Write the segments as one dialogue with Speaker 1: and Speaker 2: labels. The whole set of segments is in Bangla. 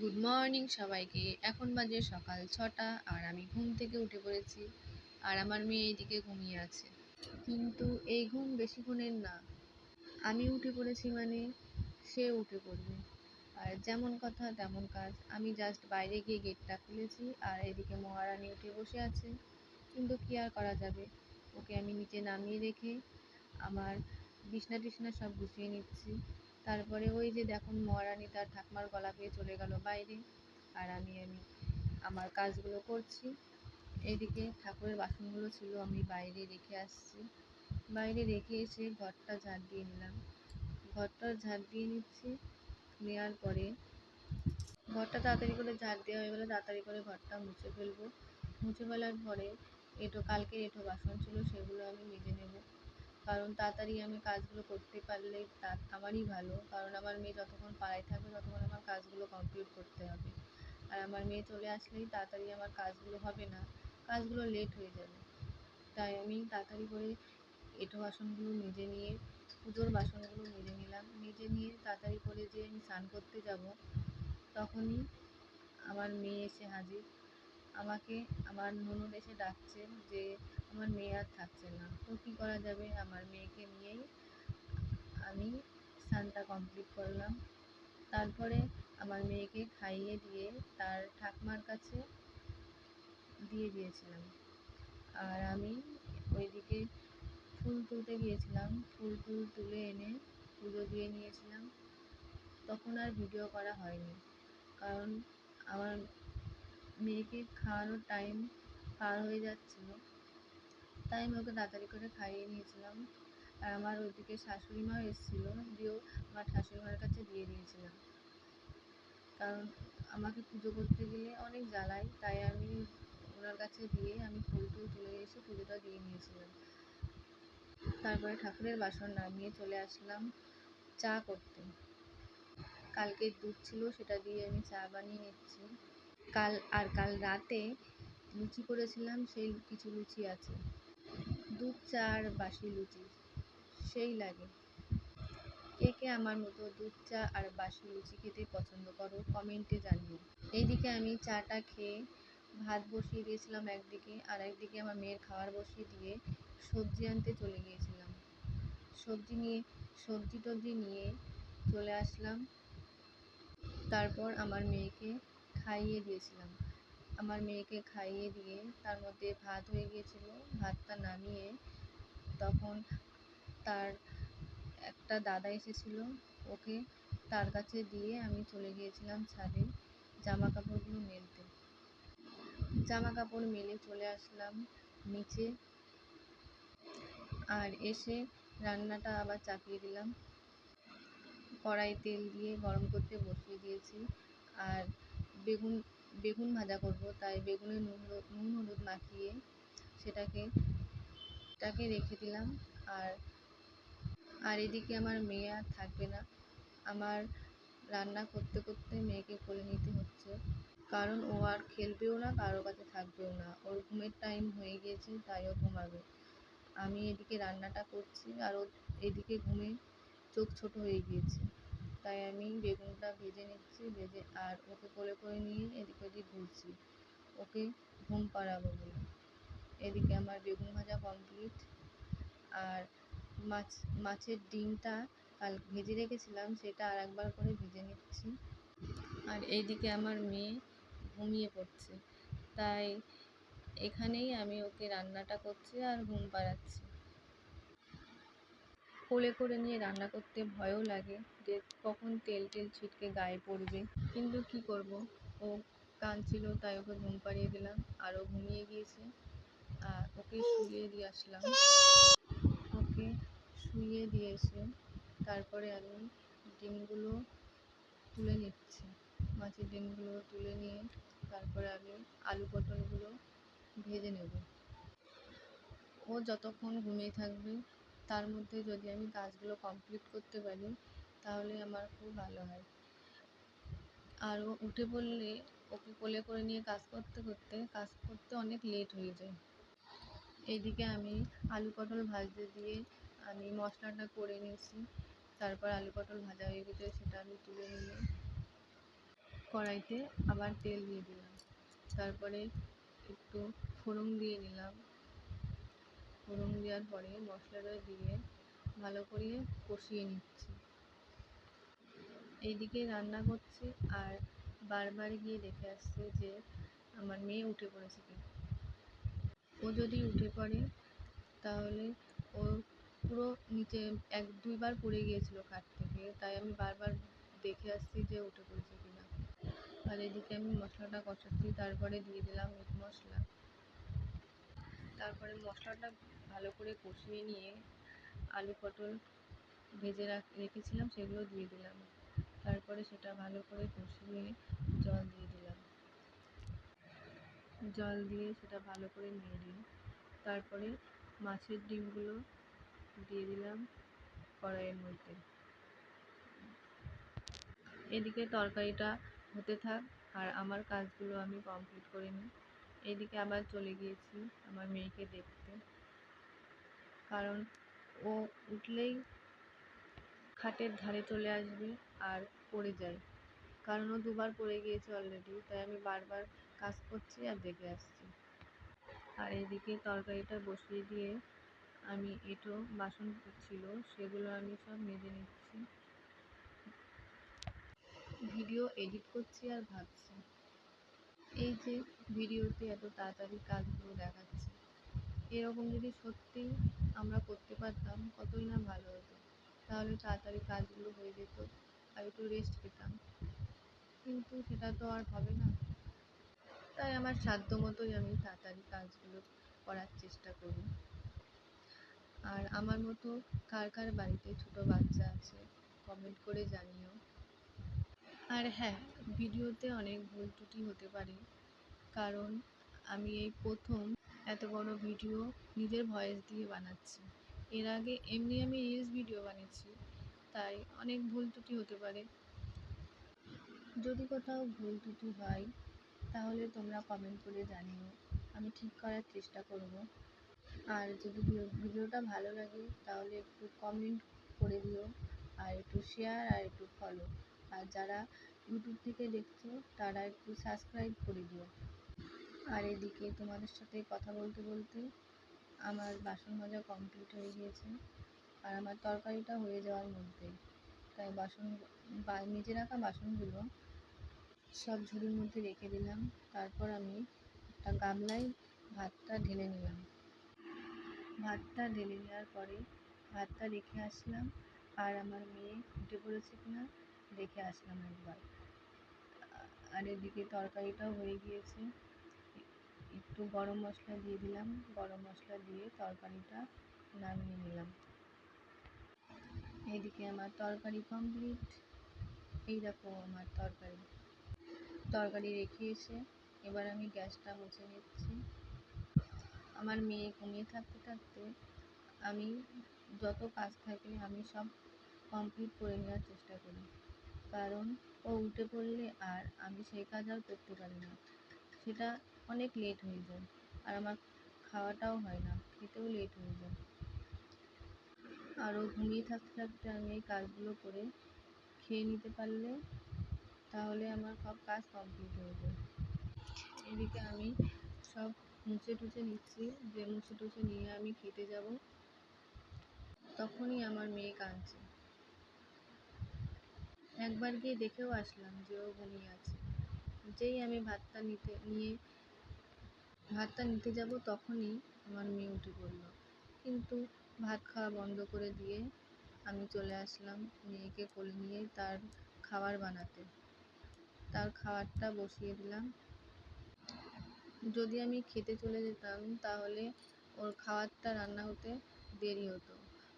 Speaker 1: গুড মর্নিং সবাইকে। এখন বাজে সকাল ৬টা আর আমি ঘুম থেকে উঠে পড়েছি। আর আমার মেয়ে এইদিকে ঘুমিয়ে আছে। কিন্তু এই ঘুম বেশিক্ষণের না। আমি উঠে পড়েছি মানে সে উঠে পড়বে। আর যেমন কথা তেমন কাজ। আমি জাস্ট বাইরে গিয়ে গেটটা খুলেছি আর এদিকে মহারানী উঠে বসে আছে। কিন্তু কি আর করা যাবে, ওকে আমি নিচে নামিয়ে রেখে আমার বিছনা টিছনা সব গুছিয়ে নিচ্ছি। তারপরে ওই যে দেখুন মহারানী তার ঠাকুমার গলা পেয়ে চলে গেল বাইরে। আর আমি আমার কাজগুলো করছি। এইদিকে ঠাকুরের বাসনগুলো ছিল আমি বাইরে রেখে আসছি। বাইরে রেখে এসে ঘরটা ঝাড় দিয়ে নিলাম। ঘরটা ঝাড় দিয়ে নিচ্ছি। নেওয়ার পরে ঘরটা তাড়াতাড়ি করে ঝাড় দেওয়া হয়ে গেলে তাড়াতাড়ি করে ঘরটা মুছে ফেলবো। মুছে ফেলার পরে কালকের বাসন ছিল সেগুলো আমি মেজে নেব। কারণ তাড়াতাড়ি আমি কাজগুলো করতে পারলে আমারই ভালো। কারণ আমার মেয়ে যতক্ষণ পাড়ায় থাকবে ততক্ষণ আমার কাজগুলো কমপ্লিট করতে হবে। আর আমার মেয়ে চলে আসলেই তাড়াতাড়ি আমার কাজগুলো হবে না, কাজগুলো লেট হয়ে যাবে। তাই আমি তাড়াতাড়ি করে বাসনগুলো মেজে নিয়ে পুজোর বাসনগুলো মেজে নিলাম। মেজে নিয়ে তাড়াতাড়ি করে যে আমি স্নান করতে যাব, তখনই আমার মেয়ে এসে হাজির। আমাকে আমার ননদ এসে ডাকছে যে আমার মেয়ে আর থাকছে না। তো কী করা যাবে, আমার মেয়েকে নিয়েই আমি স্নানটা কমপ্লিট করলাম। তারপরে আমার মেয়েকে খাইয়ে দিয়ে তার ঠাকুমার কাছে দিয়ে দিয়েছিলাম। আর আমি ওইদিকে ফুল তুলতে গিয়েছিলাম। ফুল তুলে এনে পুজো দিয়ে নিয়েছিলাম। তখন আর ভিডিও করা হয়নি, কারণ আমার মেয়েকে খাওয়ানোর টাইম পার হয়ে যাচ্ছিল। তাই আমি ওকে তাড়াতাড়ি করে খাইয়ে নিয়েছিলাম। আর আমার ওইদিকে শাশুড়ি মাও এসেছিলো, দিয়েও আমার শাশুড়ি মায়ের কাছে দিয়ে দিয়েছিলাম। কারণ আমাকে পুজো করতে গেলে অনেক জ্বালায়, তাই আমি ওনার কাছে দিয়ে আমি ফুল তুলে এসে পুজোটা দিয়ে নিয়েছিলাম। তারপরে ঠাকুরের বাসন নামিয়ে চলে আসলাম চা করতে। কালকের দুধ ছিল, সেটা দিয়ে আমি চা বানিয়ে নিচ্ছি। কাল রাতে লুচি করেছিলাম, সেই কিছু লুচি আছে। দুধ চা আর বাসি লুচি সেই লাগে। কে কে আমার মতো দুধ চা আর বাসি লুচি খেতে পছন্দ করো কমেন্টে জানিও। এইদিকে আমি চাটা খেয়ে ভাত বসিয়ে দিয়েছিলাম একদিকে, আর একদিকে আমার মেয়ের খাবার বসিয়ে দিয়ে সবজি আনতে চলে গিয়েছিলাম। সবজি টবজি নিয়ে চলে আসলাম। তারপর আমার মেয়েকে খাইয়ে দিয়েছিলাম। আমার মেয়েকে খাইয়ে দিয়ে তার মধ্যে ভাত হয়ে গিয়েছিল। ভাতটা নামিয়ে তখন তার একটা দাদা এসেছিল, ওকে তার কাছে দিয়ে আমি চলে গিয়েছিলাম ছাদে জামা কাপড়গুলো মেলতে। জামা কাপড় মেলে চলে আসলাম নিচে। আর এসে রান্নাটা আবার চাপিয়ে দিলাম। কড়াই তেল দিয়ে গরম করতে বসিয়ে দিয়েছি। আর বেগুন ভাজা করব, তাই বেগুনে নুন হলুদ মাখিয়ে সেটাকে রেখে দিলাম। আর এদিকে আমার মেয়ে আর থাকবে না। আমার রান্না করতে করতে মেয়েকে কোলে নিতে হচ্ছে, কারণ ও আর খেলবেও না, কারোর কাছে থাকবেও না। ওর ঘুমের টাইম হয়ে গিয়েছে, তাই ও ঘুমাবে। আমি এদিকে রান্নাটা করছি আর ও এদিকে ঘুমে চোখ ছোট হয়ে গিয়েছে। তাই আমি বেগুনটা ভেজে নিচ্ছি, আর ওকে কোলে করে নিয়ে এদিক ওদিক ঘুরছি ওকে ঘুম পাড়াবো বলে। এদিকে আমার বেগুন ভাজা কমপ্লিট। আর মাছের ডিমটা কাল ভেজে রেখেছিলাম, সেটা আর একবার করে ভেজে নিচ্ছি। আর এইদিকে আমার মেয়ে ঘুমিয়ে পড়ছে, তাই এখানেই আমি ওকে রান্নাটা করছি আর ঘুম পাড়াচ্ছি। কোলে করে নিয়ে রান্না করতে ভয়ও লাগে যে কখন তেল ছিটকে গায়ে পড়বে, কিন্তু কি করব, ও কাঁদছিল তাই ওকে ঘুম পাড়িয়ে দিলাম। আর ও ঘুমিয়ে গিয়েছে। আর ওকে শুইয়ে দিয়ে আসলাম। ওকে শুইয়ে দিয়ে এসে তারপরে আমি ডিমগুলো তুলে নিচ্ছি। মাছের ডিমগুলো তুলে নিয়ে তারপরে আমি আলু পটলগুলো ভেজে নেব। ও যতক্ষণ ঘুমিয়ে থাকবে তার মধ্যে যদি আমি কাজগুলো কমপ্লিট করতে পারি তাহলে আমার খুব ভালো হয়। আর ও উঠে পড়লে ওকে কোলে করে নিয়ে কাজ করতে অনেক লেট হয়ে যায়। এইদিকে আমি আলু পটল ভাজতে দিয়ে আমি মশলাটা করে নিয়েছি। তারপর আলু পটল ভাজা হয়ে গেছে, সেটা আমি তুলে নিয়ে কড়াইতে আবার তেল দিয়ে দিলাম, তারপরে একটু ফোড়ন দিয়ে নিলাম। ফোড়ন দেওয়ার পরে মশলাটা দিয়ে ভালো করে কষিয়ে নিচ্ছি। এইদিকে রান্না করছি আর বারবার গিয়ে দেখে আসছে যে আমার মেয়ে উঠে পড়েছে কিনা। ও যদি উঠে পড়ে তাহলে ও পুরো নিচে 1-2 বার পড়ে গিয়েছিল খাট থেকে, তাই আমি বারবার দেখে আসছি যে উঠে পড়েছে কিনা। আর এদিকে আমি মশলাটা কষাচ্ছি, তারপরে দিয়ে দিলাম মিট মশলা। তারপরে মশলাটা ভালো করে কষিয়ে নিয়ে আলু পটল ভেজে রেখেছিলাম সেগুলো দিয়ে দিলাম। তারপরে সেটা ভালো করে কষিয়ে জল দিয়ে দিলাম। জল দিয়ে সেটা ভালো করে নিয়ে দিই। তারপরে মাছের ডিমগুলো দিয়ে দিলাম কড়াইয়ের মধ্যে। এদিকে তরকারিটা হতে থাক আর আমার কাজগুলো আমি কমপ্লিট করে নিই। এদিকে আবার চলে গিয়েছি আমার মেয়েকে দেখতে, কারণ ও উঠলেই খাটের ধারে চলে আসবে আর পড়ে যায়। কারণ ও 2বার পড়ে গিয়েছে অলরেডি, তাই আমি বারবার কাজ করছি আর দেখে আসছি। আর এদিকে তরকারিটা বসিয়ে দিয়ে আমি এঁটো বাসন ছিল সেগুলো আমি সব মেজে নিচ্ছি। ভিডিও এডিট করছি আর ভাবছি, এই যে ভিডিওতে এত তাড়াতাড়ি কাজগুলো দেখাচ্ছে, এরকম যদি সত্যিই আমরা করতে পারতাম কতই না ভালো হতো। তাহলে তাড়াতাড়ি কাজগুলো হয়ে যেত আর একটু রেস্ট পেতাম, কিন্তু সেটা তো আর হবে না। তাই আমার সাধ্য মতোই আমি তাড়াতাড়ি কাজগুলো করার চেষ্টা করি। আর আমার মতো কার কার বাড়িতে ছোট বাচ্চা আছে কমেন্ট করে জানিও। আর হ্যাঁ, ভিডিওতে অনেক ভুল ত্রুটি হতে পারে, কারণ আমি এই প্রথম এত বড় ভিডিও নিজের ভয়েস দিয়ে বানাচ্ছি। এর আগে এমনি আমি রিলস ভিডিও বানিয়েছি, তাই অনেক ভুল ত্রুটি হতে পারে। যদি কোথাও ভুল ত্রুটি হয় তাহলে তোমরা কমেন্ট করে জানিও, আমি ঠিক করার চেষ্টা করব। আর যদি ভিডিওটা ভালো লাগে তাহলে একটু কমেন্ট করে দিও, আর একটু শেয়ার আর একটু ফলো। আর যারা ইউটিউব থেকে দেখছো তারা একটু সাবস্ক্রাইব করে দিও। আর এদিকে তোমাদের সাথে কথা বলতে বলতে আমার বাসন মাজা কমপ্লিট হয়ে গিয়েছে আর আমার তরকারিটা হয়ে যাওয়ার মধ্যে, তাই মেজে রাখা বাসনগুলো সব ঝুড়ির মধ্যে রেখে দিলাম। তারপর আমি একটা গামলায় ভাতটা ঢেলে নিলাম। ভাতটা ঢেলে নেওয়ার পরে ভাতটা রেখে আসলাম আর আমার মেয়ে উঠে পড়েছে কিনা দেখে আসলাম একবার। আর এদিকে তরকারিটাও হয়ে গিয়েছে, একটু গরম মশলা দিয়ে দিলাম। গরম মশলা দিয়ে তরকারিটা নামিয়ে নিলাম। এদিকে আমার তরকারি কমপ্লিট। এই দেখো আমার তরকারি রেখে এসে এবার আমি গ্যাসটা মুছে নিচ্ছি। আমার মেয়ে ঘুমিয়ে থাকতে থাকতে আমি যত কাজ থাকে আমি সব কমপ্লিট করে নেওয়ার চেষ্টা করি, কারণ ও উঠে পড়লে আর আমি সেই কাজ আর করতে পারি না, সেটা অনেক লেট হয়ে যায় আর আমার খাওয়াটাও হয় না, খেতেও লেট হয়ে যায়। আর ও ঘুমিয়ে থাকতে থাকতে আমি এই কাজগুলো করে খেয়ে নিতে পারলে তাহলে আমার সব কাজ কমপ্লিট হয়ে যায়। এদিকে আমি সব মুছে টুছে নিচ্ছি, যে মুছে টুছে নিয়ে আমি খেতে যাব তখনই আমার মেয়ে কাঁদছে। একবার গিয়ে দেখেও আসলাম যে ও ঘুমিয়ে আছে। যেই আমি ভাতটা নিতে যাব তখনই আমার মেয়ে উঠে পড়ল, কিন্তু ভাত খাওয়া বন্ধ করে দিয়ে আমি চলে আসলাম মেয়েকে কোলে নিয়ে তার খাবার বানাতে। তার খাবারটা বসিয়ে দিলাম। যদি আমি খেতে চলে যেতাম তাহলে ওর খাবারটা রান্না হতে দেরি হতো,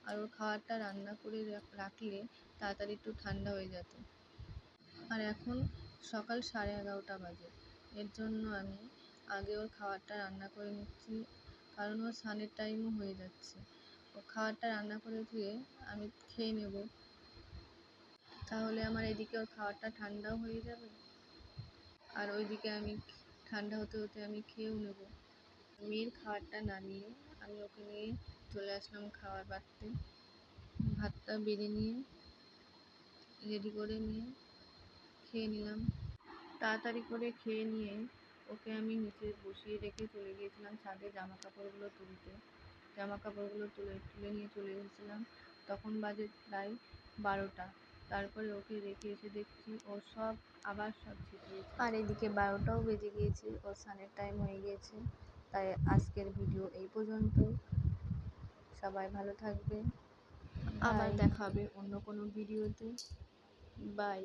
Speaker 1: আর ওর খাবারটা রান্না করে রাখলে তাড়াতাড়ি একটু ঠান্ডা হয়ে যেত। আর এখন সকাল 11:30 বাজে, এর জন্য আমি আগে ওর খাবারটা রান্না করে নিচ্ছি, কারণ ওর স্নানের টাইমও হয়ে যাচ্ছে। ও খাবারটা রান্না করে ধুয়ে আমি খেয়ে নেব, তাহলে আমার এদিকে ওর খাবারটা ঠান্ডাও হয়ে যাবে আর ওইদিকে আমি ঠান্ডা হতে হতে আমি খেয়েও নেব। মেয়ের খাবারটা নামিয়ে আমি ওকে নিয়ে চলে আসলাম খাবার বাড়তে। ভাতটা বেড়ে নিয়ে রেডি করে নিয়ে খেয়ে নিলাম। তাড়াতাড়ি করে খেয়ে নিয়ে ওকে আমি নিচে বসিয়ে রেখে চলে গিয়েছিলাম ছাদে জামা কাপড়গুলো তুলতে। জামা কাপড়গুলো তুলে নিয়ে চলে এসেছিলাম। তখন বাজে প্রায় 12টা। তারপরে ওকে রেখে এসে দেখছি ও আবার সব ছিটিয়েছে। আর এদিকে 12টাও বেজে গিয়েছে, ওর স্নানের টাইম হয়ে গিয়েছে। তাই আজকের ভিডিও এই পর্যন্ত। সবাই ভালো থাকবে। আবার দেখা হবে অন্য কোনো ভিডিওতে। বাই।